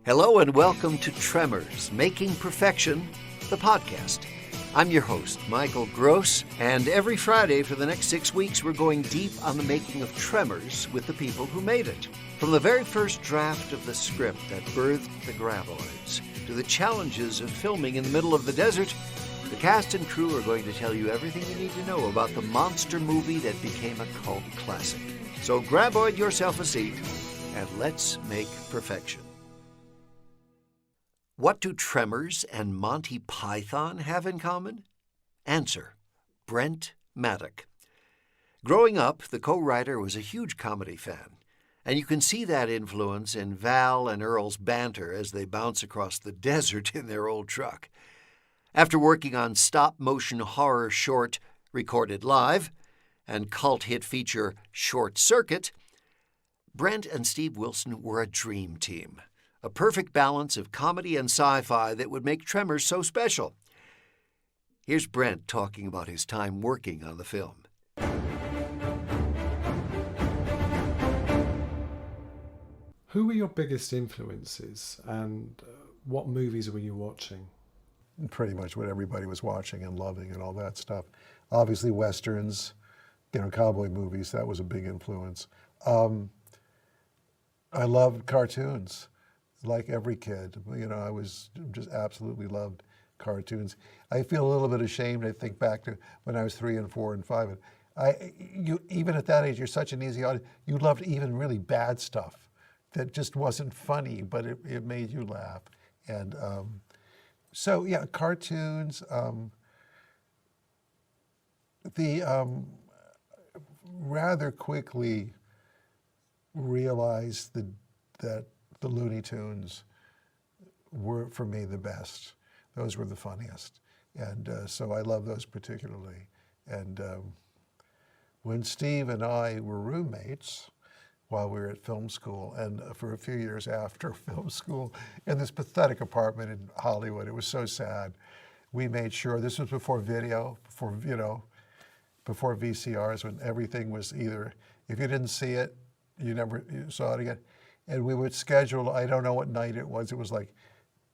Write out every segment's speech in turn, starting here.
Hello and welcome to Tremors, Making Perfection, the podcast. I'm your host, Michael Gross, and every Friday for the next 6 weeks we're going deep on the making of Tremors with the people who made it. From the very first draft of the script that birthed the graboids, to the challenges of filming in the middle of the desert, the cast and crew are going to tell you everything you need to know about the monster movie that became a cult classic. So graboid yourself a seat, and let's make perfection. What do Tremors and Monty Python have in common? Answer: Brent Maddock. Growing up, the co-writer was a huge comedy fan, and you can see that influence in Val and Earl's banter as they bounce across the desert in their old truck. After working on stop-motion horror short Recorded Live and cult hit feature Short Circuit, Brent and Steve Wilson were a dream team. A perfect balance of comedy and sci-fi that would make Tremors so special. Here's Brent talking about his time working on the film. Who were your biggest influences and what movies were you watching? Pretty much what everybody was watching and loving and all that stuff. Obviously Westerns, cowboy movies, that was a big influence. I loved cartoons. Like every kid, I was just absolutely loved cartoons. I feel a little bit ashamed. I think back to when I was 3 and 4 and 5. You even at that age, you're such an easy audience. You loved even really bad stuff that just wasn't funny, but it made you laugh. And cartoons. Rather quickly realized that the Looney Tunes were, for me, the best. Those were the funniest. And so I love those particularly. And when Steve and I were roommates while we were at film school, and for a few years after film school, in this pathetic apartment in Hollywood, it was so sad. We made sure, this was before video, before VCRs, when everything was either, if you didn't see it, you never saw it again. And we would schedule, I don't know what night it was like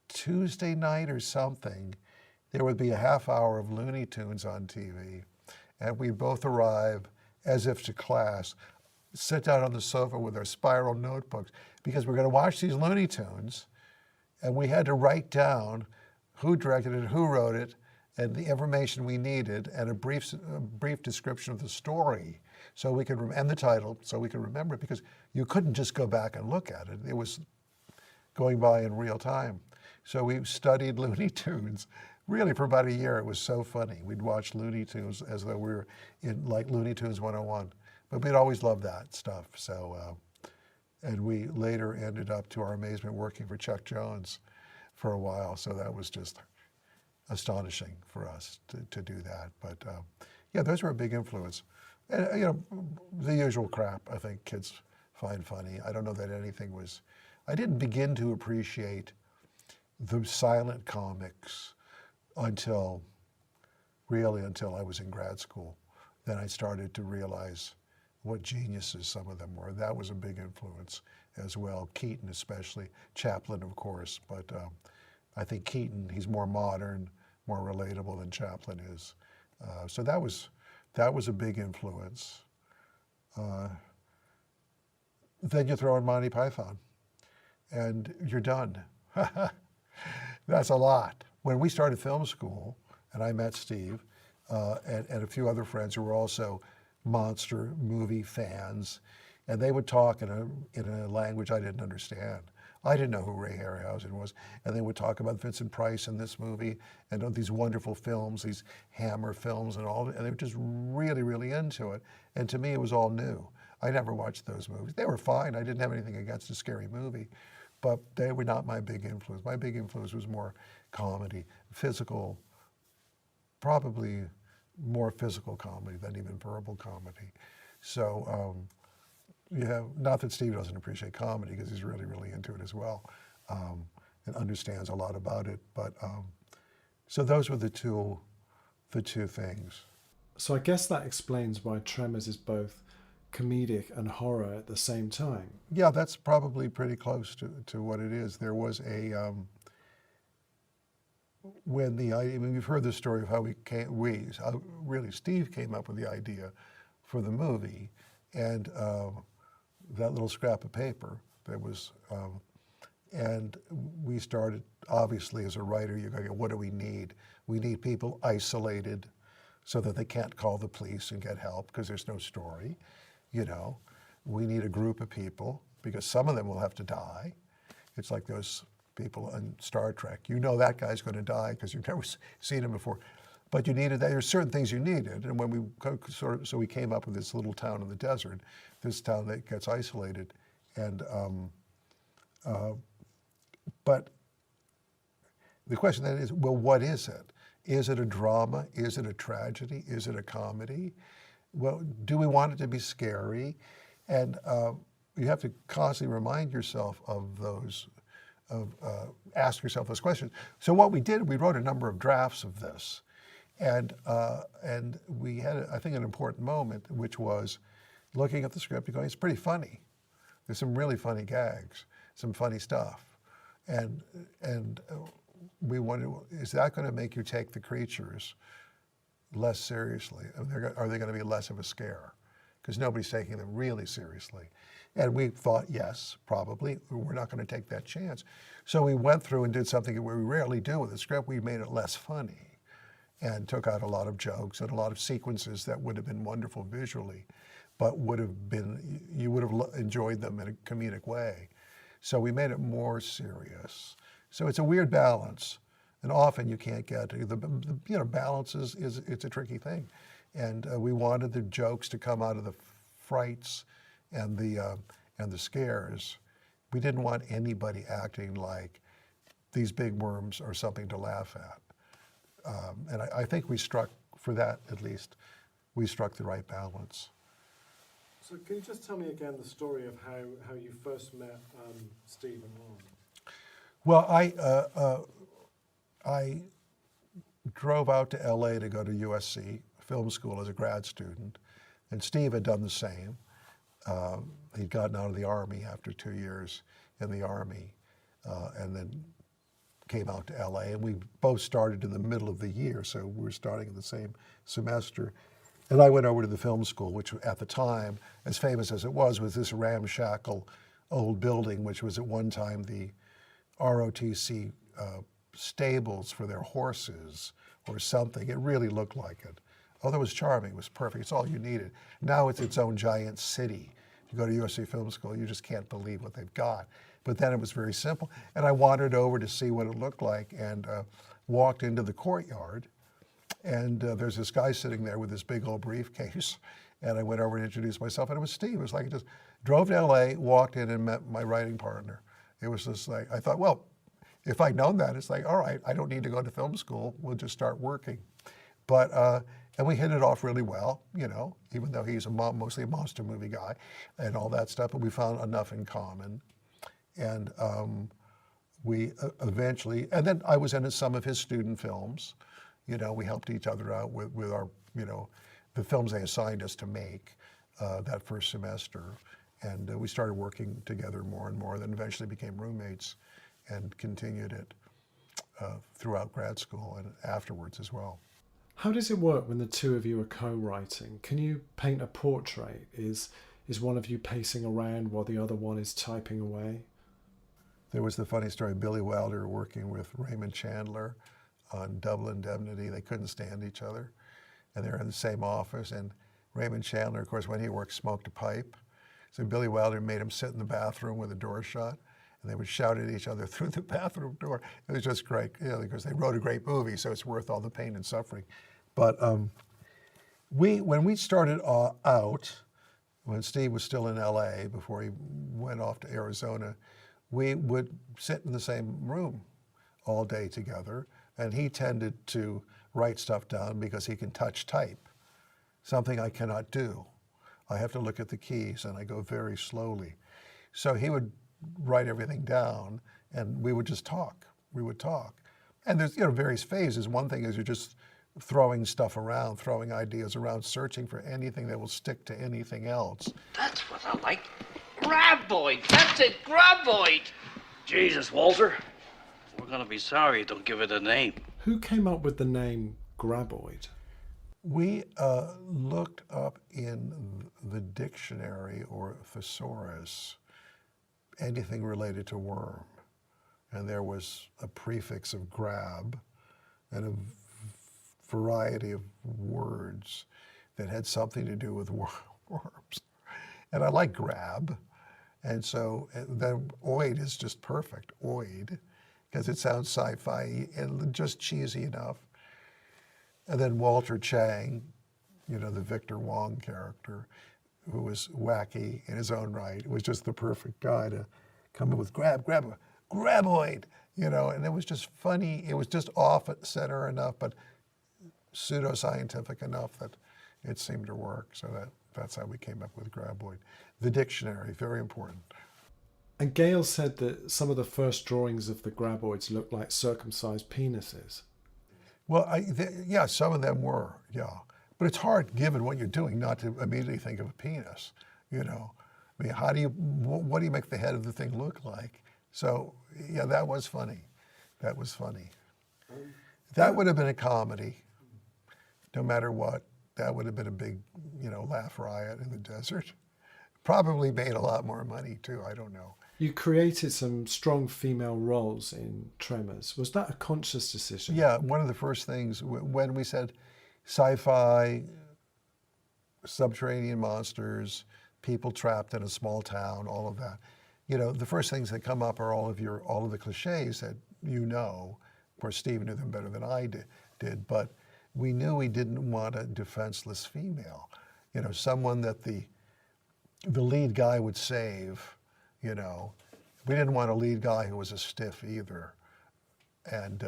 Tuesday night or something. There would be a half hour of Looney Tunes on TV. And we'd both arrive as if to class, sit down on the sofa with our spiral notebooks, because we're gonna watch these Looney Tunes, and we had to write down who directed it, who wrote it, and the information we needed, and a brief description of the story, so we could, and the title, so we could remember it, because you couldn't just go back and look at it. It was going by in real time. So we studied Looney Tunes, really for about a year. It was so funny. We'd watch Looney Tunes as though we were in like Looney Tunes 101. But we'd always loved that stuff. So, and we later ended up, to our amazement, working for Chuck Jones for a while. So that was just astonishing for us to do that. But those were a big influence. And, the usual crap I think kids find funny. I don't know that anything was, I didn't begin to appreciate the silent comics until I was in grad school. Then I started to realize what geniuses some of them were. That was a big influence as well. Keaton especially, Chaplin of course, but I think Keaton, he's more modern, more relatable than Chaplin is. So that was a big influence. Then you throw in Monty Python, and you're done. That's a lot. When we started film school, and I met Steve and a few other friends who were also monster movie fans, and they would talk in a language I didn't understand. I didn't know who Ray Harryhausen was, and they would talk about Vincent Price in this movie and these wonderful films, these Hammer films and all, and they were just really, really into it. And to me, it was all new. I never watched those movies. They were fine. I didn't have anything against a scary movie, but they were not my big influence. My big influence was more comedy, physical, probably more physical comedy than even verbal comedy. So, not that Steve doesn't appreciate comedy, because he's really, really into it as well, and understands a lot about it. But so those were the two things. So I guess that explains why Tremors is both comedic and horror at the same time. Yeah, that's probably pretty close to what it is. There was when you've heard the story of how really Steve came up with the idea for the movie, and that little scrap of paper that was, and we started, obviously as a writer, you go, what do we need? We need people isolated so that they can't call the police and get help because there's no story, you know. We need a group of people because some of them will have to die. It's like those people in Star Trek. You know that guy's going to die because you've never seen him before. But you needed that. There's certain things you needed. And when so we came up with this little town in the desert, this town that gets isolated. And, but the question then is, well, what is it? Is it a drama? Is it a tragedy? Is it a comedy? Well, do we want it to be scary? And you have to constantly remind yourself of those, ask yourself those questions. So what we did, we wrote a number of drafts of this. And we had, I think, an important moment, which was looking at the script and going, it's pretty funny. There's some really funny gags, some funny stuff. And we wondered, is that going to make you take the creatures less seriously? Are they going to be less of a scare? Because nobody's taking them really seriously. And we thought, yes, probably. We're not going to take that chance. So we went through and did something that we rarely do with the script. We made it less funny and took out a lot of jokes and a lot of sequences that would have been wonderful visually, but you would have enjoyed them in a comedic way. So we made it more serious. So it's a weird balance, and often you can't get to the balance it's a tricky thing, and we wanted the jokes to come out of the frights and the scares. We didn't want anybody acting like these big worms are something to laugh at, and I think we struck, for that at least, we struck the right balance. So can you just tell me again the story of how you first met Steve and Ron? Well, I drove out to LA to go to USC film school as a grad student, and Steve had done the same. He'd gotten out of the Army after 2 years in the Army, and then came out to LA, and we both started in the middle of the year, so we were starting in the same semester. And I went over to the film school, which at the time, as famous as it was this ramshackle old building, which was at one time the ROTC stables for their horses or something. It really looked like it. Although it was charming, it was perfect. It's all you needed. Now it's its own giant city. You go to USC Film School, you just can't believe what they've got. But then it was very simple. And I wandered over to see what it looked like and walked into the courtyard. And there's this guy sitting there with this big old briefcase. And I went over and introduced myself, and it was Steve. It was like I just drove to LA, walked in and met my writing partner. It was just like, I thought, well, if I'd known that, it's like, all right, I don't need to go to film school. We'll just start working. But, and we hit it off really well, you know, even though he's mostly a monster movie guy and all that stuff, but we found enough in common. And we eventually, and then I was in some of his student films. You know, we helped each other out with our, you know, the films they assigned us to make that first semester. And we started working together more and more, then eventually became roommates and continued it throughout grad school and afterwards as well. How does it work when the two of you are co-writing? Can you paint a portrait? Is one of you pacing around while the other one is typing away? There was the funny story, Billy Wilder working with Raymond Chandler on Double Indemnity. They couldn't stand each other, and they were in the same office, and Raymond Chandler, of course, when he worked, smoked a pipe. So Billy Wilder made him sit in the bathroom with the door shut, and they would shout at each other through the bathroom door. It was just great, you know, because they wrote a great movie, so it's worth all the pain and suffering. But when we started out, when Steve was still in LA, before he went off to Arizona, we would sit in the same room all day together, and he tended to write stuff down because he can touch type, something I cannot do. I have to look at the keys, and I go very slowly. So he would write everything down, and we would just talk. We would talk. And there's, you know, various phases. One thing is you're just throwing stuff around, throwing ideas around, searching for anything that will stick to anything else. That's what I like. Graboid. That's it, graboid. Jesus, Walter. We're gonna be sorry you don't give it a name. Who came up with the name graboid? We looked up in the dictionary or thesaurus anything related to worm. And there was a prefix of grab and a variety of words that had something to do with worms. And I like grab. And so then oid is just perfect, oid, because it sounds sci-fi and just cheesy enough. And then Walter Chang, you know, the Victor Wong character, who was wacky in his own right, was just the perfect guy to come up with graboid, you know, and it was just funny. It was just off center enough, but pseudoscientific enough that it seemed to work. So that's how we came up with graboid. The dictionary, very important. And Gail said that some of the first drawings of the graboids looked like circumcised penises. Well, yeah, some of them were, yeah. But it's hard, given what you're doing, not to immediately think of a penis, you know. I mean, what do you make the head of the thing look like? So, yeah, that was funny. That was funny. That would have been a comedy, no matter what. That would have been a big, you know, laugh riot in the desert. Probably made a lot more money, too. I don't know. You created some strong female roles in Tremors. Was that a conscious decision? Yeah, one of the first things, when we said sci-fi, subterranean monsters, people trapped in a small town, all of that, you know, the first things that come up are all of the cliches that you know. Of course, Steve knew them better than I did, but we knew we didn't want a defenseless female. You know, someone that the lead guy would save. You know, we didn't want a lead guy who was a stiff either. And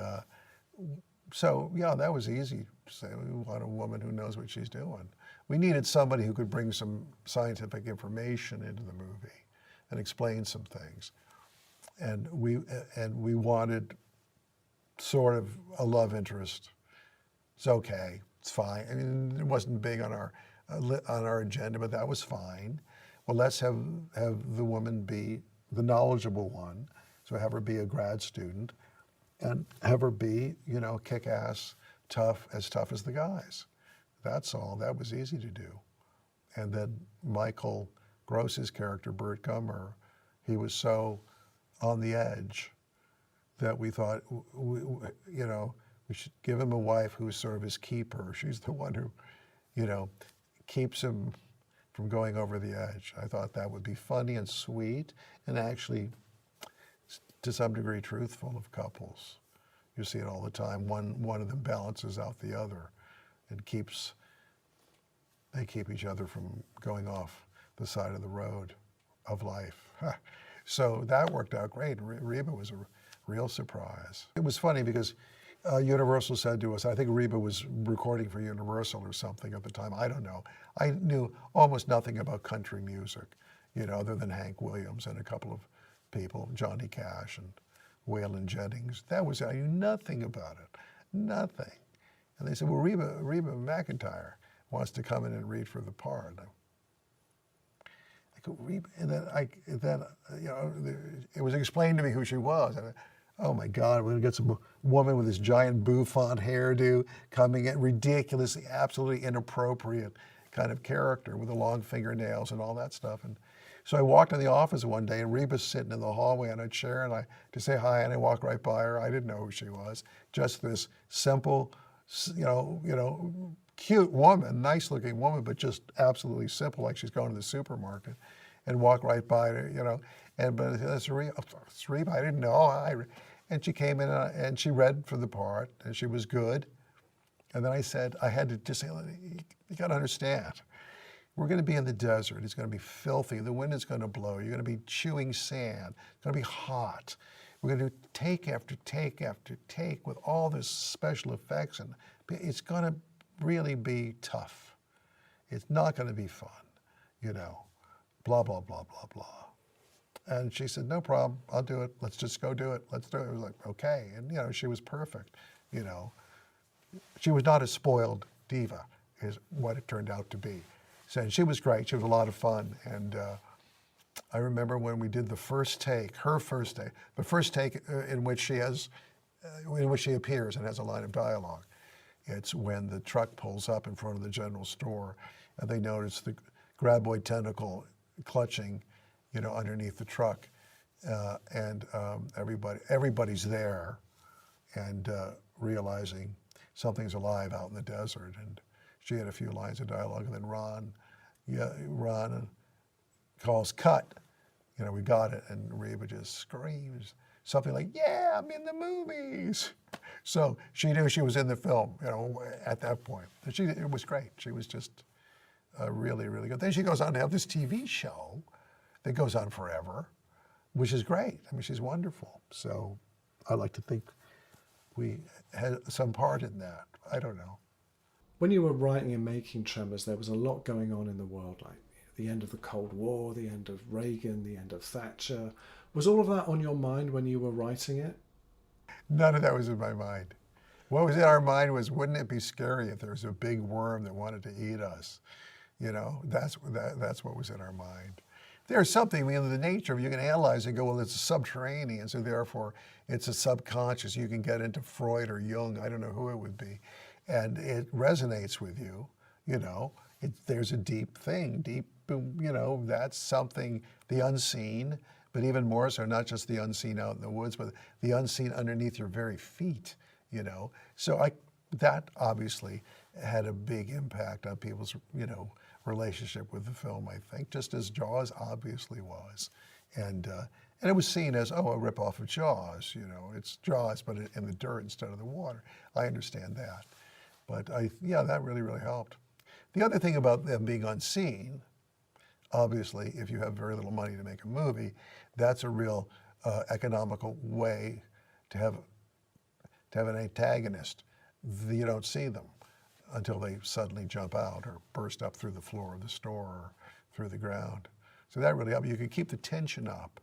so, yeah, that was easy to say. We want a woman who knows what she's doing. We needed somebody who could bring some scientific information into the movie and explain some things. And we wanted sort of a love interest. It's okay, it's fine. I mean, it wasn't big on our agenda, but that was fine. Well, let's have the woman be the knowledgeable one, so have her be a grad student, and have her be, you know, kick-ass, tough as the guys. That's all. That was easy to do. And then Michael Gross's character, Bert Gummer, he was so on the edge that we thought, you know, we should give him a wife who's sort of his keeper. She's the one who, you know, keeps him from going over the edge. I thought that would be funny and sweet and actually, to some degree, truthful of couples. You see it all the time. One of them balances out the other and they keep each other from going off the side of the road of life. So that worked out great. Reba was a real surprise. It was funny because Universal said to us, I think Reba was recording for Universal or something at the time, I don't know. I knew almost nothing about country music, you know, other than Hank Williams and a couple of people, Johnny Cash and Waylon Jennings. I knew nothing about it, nothing. And they said, well, Reba McEntire wants to come in and read for the part. I go, Reba, and then you know, it was explained to me who she was. And oh my God, we're gonna get some woman with this giant bouffant hairdo coming in, ridiculously, absolutely inappropriate kind of character with the long fingernails and all that stuff. And so I walked in the office one day and Reba's sitting in the hallway on a chair and to say hi, and I walked right by her. I didn't know who she was. Just this simple, you know, cute woman, nice looking woman, but just absolutely simple, like she's going to the supermarket, and walked right by her, you know. But it's Reba, I didn't know. And she came in and she read for the part, and she was good. And then I said, I had to just say, you got to understand, we're going to be in the desert. It's going to be filthy. The wind is going to blow. You're going to be chewing sand. It's going to be hot. We're going to do take after take after take with all this special effects. And it's going to really be tough. It's not going to be fun, you know, blah, blah, blah, blah, blah. And she said, no problem, I'll do it. Let's just go do it. Let's do it. It was like, okay. And, you know, she was perfect, you know. she was not a spoiled diva, is what it turned out to be. So and she was great. She was a lot of fun. And I remember when we did the first take, her first take, the first take in which she appears and has a line of dialogue. It's when the truck pulls up in front of the general store, and they notice the graboid tentacle clutching, underneath the truck, and everybody's there, and realizing something's alive out in the desert. And she had a few lines of dialogue, and then Ron calls cut. We got it, and Reba just screams something like, "Yeah, I'm in the movies." So she knew she was in the film, at that point. It was great. She was just really, really good. Then she goes on to have this TV show that goes on forever, which is great. I mean, she's wonderful. So I like to think we had some part in that. I don't know. When you were writing and making Tremors, there was a lot going on in the world, like the end of the Cold War, the end of Reagan, the end of Thatcher. Was all of that on your mind when you were writing it? None of that was in my mind. What was in our mind was, wouldn't it be scary if there was a big worm that wanted to eat us? That's what was in our mind. There's something, the nature of, you can analyze and go, well, it's subterranean, so therefore it's a subconscious. You can get into Freud or Jung, I don't know who it would be, and it resonates with you, there's a deep thing, that's something, the unseen, but even more so, not just the unseen out in the woods, but the unseen underneath your very feet, So that obviously had a big impact on people's, relationship with the film, I think, just as Jaws obviously was. And it was seen as, a ripoff of Jaws, it's Jaws, but in the dirt instead of the water. I understand that. But that really, really helped. The other thing about them being unseen, obviously, if you have very little money to make a movie, that's a real economical way to have an antagonist. You don't see them until they suddenly jump out or burst up through the floor of the store or through the ground. So that really helped. You can keep the tension up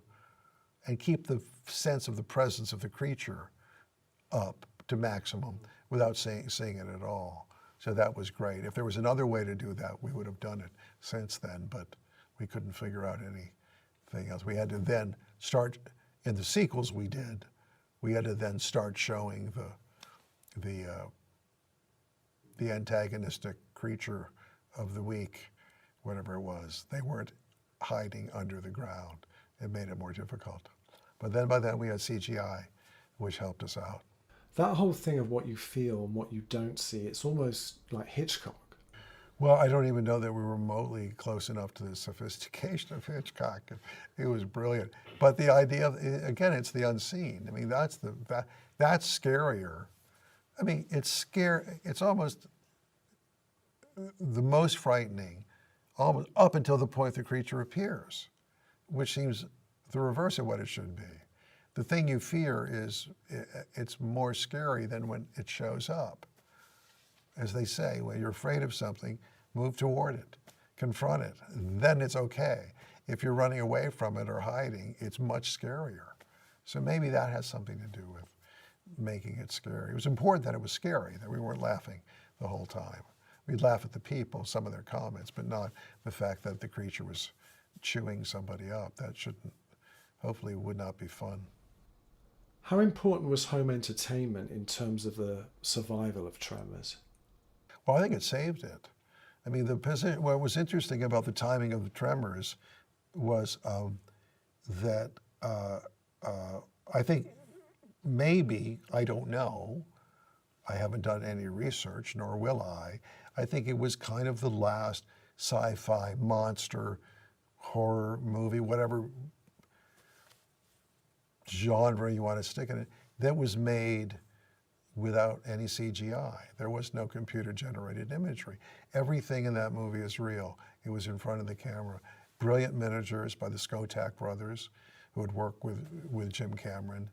and keep the sense of the presence of the creature up to maximum without seeing it at all. So that was great. If there was another way to do that, we would have done it since then, but we couldn't figure out anything else. We had to then start, in the sequels we had to then start showing the antagonistic creature of the week, whatever it was. They weren't hiding under the ground. It made it more difficult. But then by then we had CGI, which helped us out. That whole thing of what you feel and what you don't see, it's almost like Hitchcock. Well, I don't even know that we were remotely close enough to the sophistication of Hitchcock. It was brilliant. But the idea of, again, it's the unseen. I mean, that's scarier. I mean, it's almost the most frightening, almost up until the point the creature appears, which seems the reverse of what it should be. The thing you fear it's more scary than when it shows up. As they say, when you're afraid of something, move toward it, confront it, then it's okay. If you're running away from it or hiding, it's much scarier. So maybe that has something to do with making it scary. It was important that it was scary, that we weren't laughing the whole time. We'd laugh at the people, some of their comments, but not the fact that the creature was chewing somebody up. That hopefully would not be fun. How important was home entertainment in terms of the survival of Tremors? Well, I think it saved it. I mean, what was interesting about the timing of the Tremors was that I think maybe, I don't know, I haven't done any research, nor will I think it was kind of the last sci-fi monster horror movie, whatever genre you want to stick in it, that was made without any CGI. There was no computer-generated imagery. Everything in that movie is real. It was in front of the camera. Brilliant miniatures by the Skotak brothers, who had worked with Jim Cameron.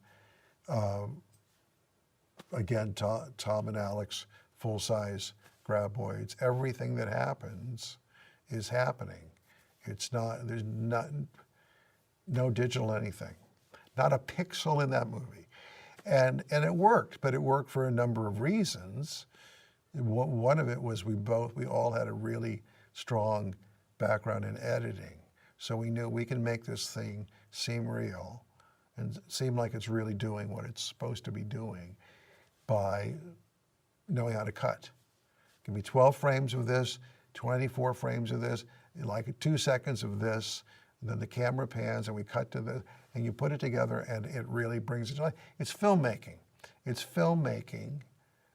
Again, Tom and Alex, full-size graboids. Everything that happens is happening. There's no digital anything. Not a pixel in that movie. And it worked, but it worked for a number of reasons. One of it was we all had a really strong background in editing. So we knew we can make this thing seem real and seem like it's really doing what it's supposed to be doing by knowing how to cut. It can be 12 frames of this, 24 frames of this, like 2 seconds of this, and then the camera pans and we cut to this, and you put it together and it really brings it to life. It's filmmaking. It's filmmaking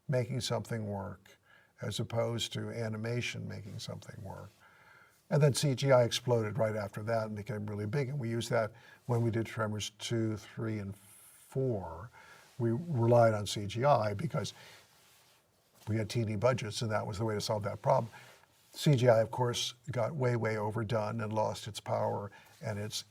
making something work as opposed to animation making something work. And then CGI exploded right after that and became really big. And we used that when we did Tremors 2, 3, and 4. We relied on CGI because we had teeny budgets and that was the way to solve that problem. CGI, of course, got way, way overdone and lost its power, and it's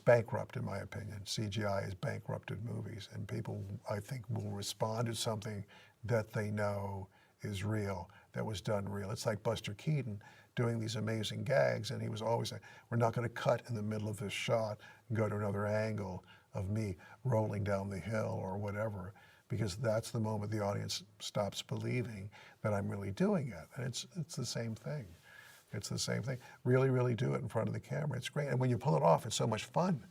bankrupt, in my opinion. CGI has bankrupted movies, and people, I think, will respond to something that they know is real, that was done real. It's like Buster Keaton doing these amazing gags, and he was always saying, we're not going to cut in the middle of this shot and go to another angle of me rolling down the hill or whatever, because that's the moment the audience stops believing that I'm really doing it. And it's the same thing. It's the same thing. Really, really do it in front of the camera. It's great. And when you pull it off, it's so much fun.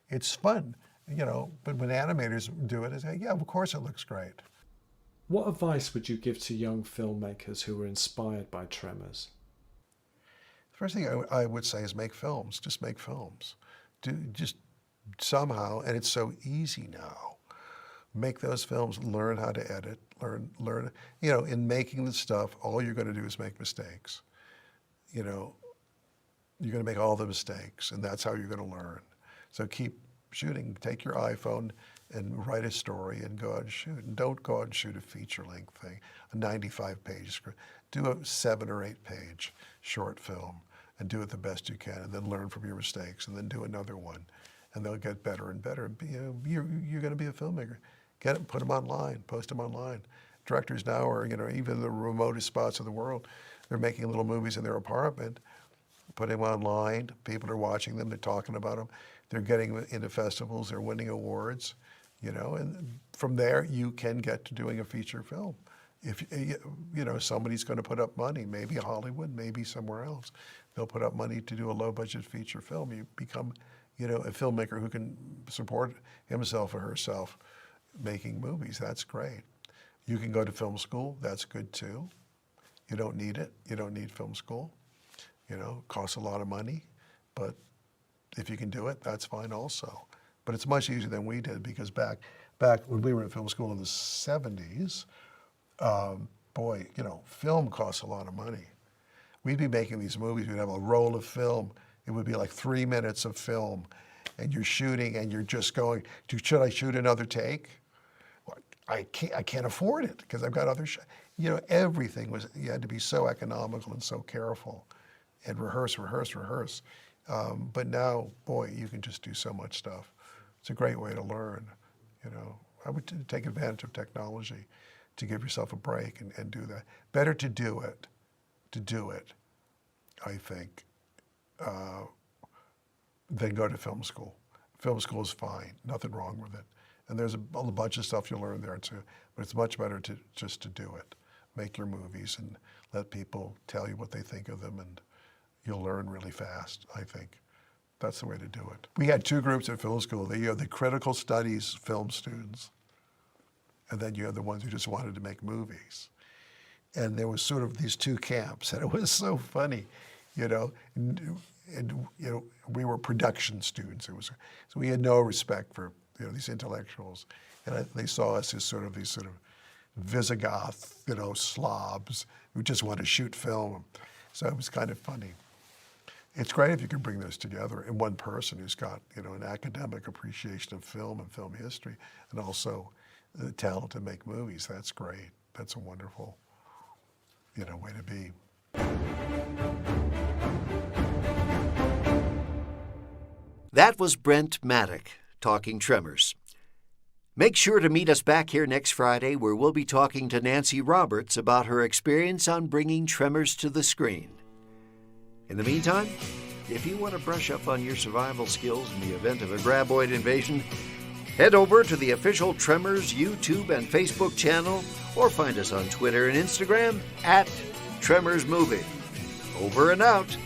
It's fun, but when animators do it, it's like, yeah, of course it looks great. What advice would you give to young filmmakers who were inspired by Tremors? The first thing I would say is make films. Just make films. Just somehow, and it's so easy now, make those films, learn how to edit, learn. In making the stuff, all you're going to do is make mistakes. You're going to make all the mistakes, and that's how you're going to learn. So keep shooting. Take your iPhone and write a story and go out and shoot. And don't go out and shoot a feature-length thing, a 95-page script. Do a 7 or 8 page short film and do it the best you can, and then learn from your mistakes, and then do another one, and they'll get better and better. You're going to be a filmmaker. Get them, put them online, post them online. Directors now are, even the remotest spots of the world, they're making little movies in their apartment, putting them online. People are watching them. They're talking about them. They're getting into festivals. They're winning awards, and from there you can get to doing a feature film. If, somebody's going to put up money, maybe Hollywood, maybe somewhere else. They'll put up money to do a low-budget feature film. You become, a filmmaker who can support himself or herself making movies. That's great. You can go to film school. That's good too. You don't need it. You don't need film school. It costs a lot of money, but if you can do it, that's fine also. But it's much easier than we did, because back when we were in film school in the 70s, film costs a lot of money. We'd be making these movies. We'd have a roll of film. It would be like 3 minutes of film, and you're shooting, and you're just going, should I shoot another take? Well, I can't afford it because I've got other shots. Everything was, you had to be so economical and so careful and rehearse. But now, boy, you can just do so much stuff. It's a great way to learn. I would take advantage of technology to give yourself a break and do that. Better to do it, I think, than go to film school. Film school is fine, nothing wrong with it. And there's a bunch of stuff you'll learn there too, but it's much better just to do it. Make your movies and let people tell you what they think of them, and you'll learn really fast, I think. That's the way to do it. We had 2 groups at film school. You have the critical studies film students, and then you have the ones who just wanted to make movies. And there was sort of these 2 camps, and it was so funny, And we were production students. So we had no respect for these intellectuals, and they saw us as these Visigoth, slobs who just want to shoot film. So it was kind of funny. It's great if you can bring those together in one person who's got, an academic appreciation of film and film history, and also the talent to make movies. That's great. That's a wonderful, way to be. That was Brent Maddock talking Tremors. Make sure to meet us back here next Friday, where we'll be talking to Nancy Roberts about her experience on bringing Tremors to the screen. In the meantime, if you want to brush up on your survival skills in the event of a graboid invasion, Head over to the official Tremors YouTube and Facebook channel, or find us on Twitter and Instagram at Tremors Movie. Over and out.